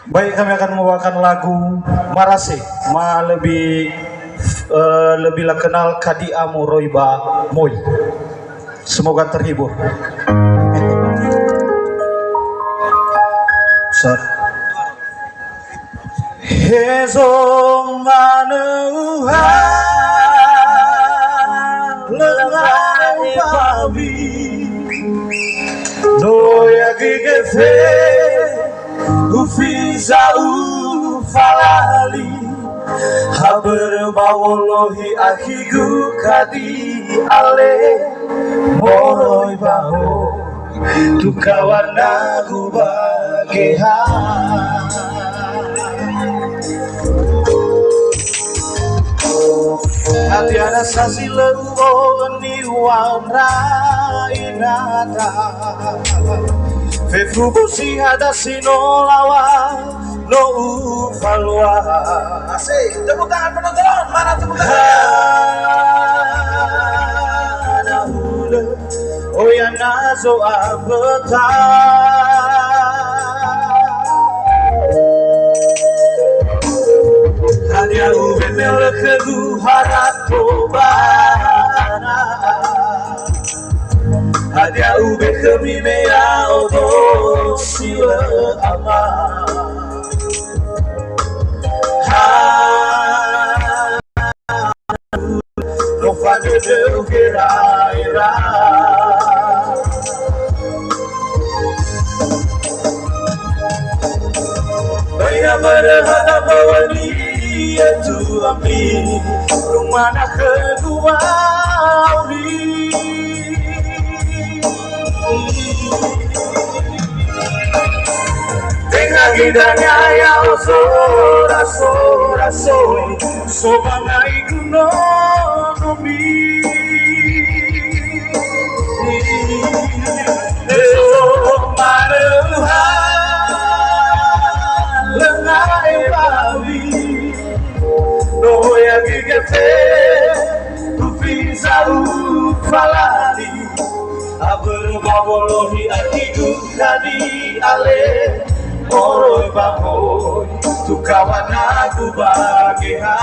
Baik, kami akan membawakan lagu Marase, lebih kenal Kadi Amoroiba Moy. Semoga terhibur. Hezo manuha lengai pawi noya gigefe ufiza ufalali haber bawolohi akigu kadi ale moroi baho tukawana gubageha hati ada sasi leuo ni wamra inata fefu busi ada sino lawa no ufalwa. Asik, tepuk tangan penonton, mana tepuk tangan? Oh ya nazo abeta hadia ube melekegu harato bana hadia ube kemimea odo sila ama no fade de ukera ira Baya berhadap bawani itu amin rumana kedua uli tengah gidanya ya oso raso raso sobangai kuno nomi lengai bawi noya gigefe ufiza ufalali aber bawolohi akigu kadi ale moroi bahoy tukawana gubageha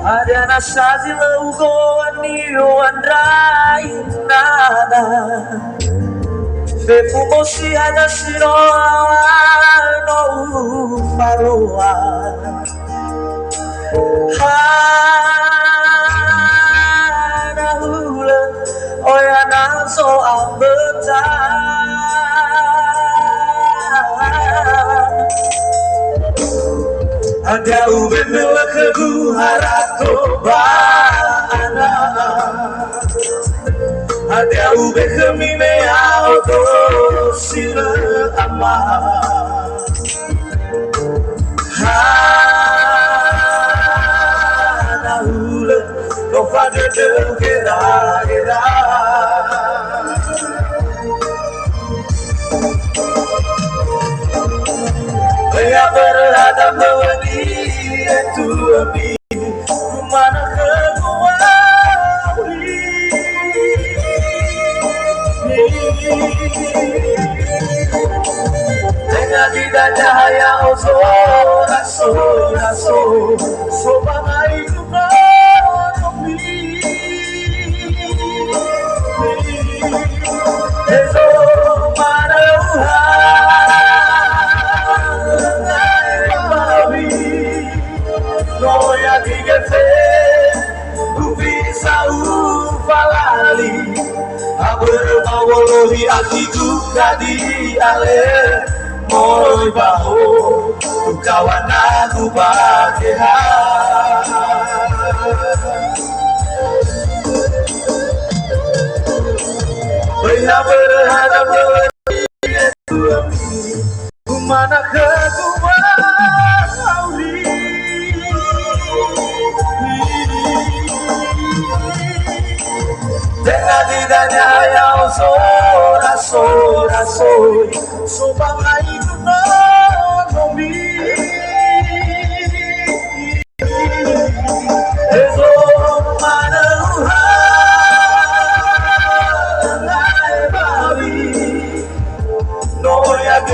ada nasazi laugo anio andrai nada fefu mosi ada siro no faroa hana hula oya naso ambeta ada ube melekegu harato bana ada ube kemimea odo sila ama hana hula no fade de gera gera Baya berhadap bawani itu amin rumana kedua uli tengah tidak cahaya oso raso raso sobangai kuno nomi ezo manauha noya gigefe ufisa ufalali aber bawolo pabolohi akiku kadi ale moroi baho kawan aku bahagia. Pernah berhadap dengan kumana kedua auri dengan tidaknya yang sora sobang itu nomi eso mana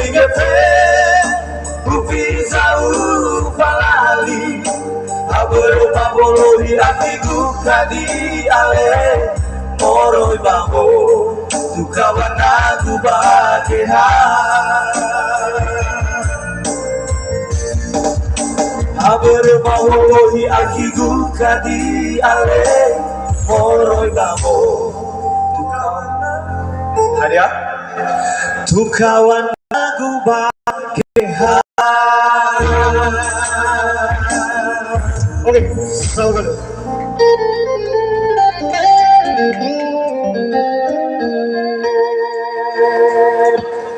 Gepe, upisa upalali, abelo pabolohi akiku kadi ale, moroi bango, tu kawan aku bahagia. Abelo pabolohi akiku kadi ale, moroi bango, tu kawan hadiah, tu kawan aku bahagia. Oke, selamat dulu.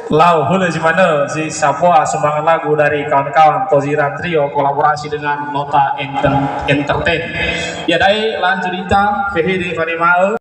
Lau hulu gimana si Sapua sumbangan lagu dari kawan-kawan Koziran Trio kolaborasi dengan Nota Entertain. Ya dari lanjut cerita Fehidi Fanimau.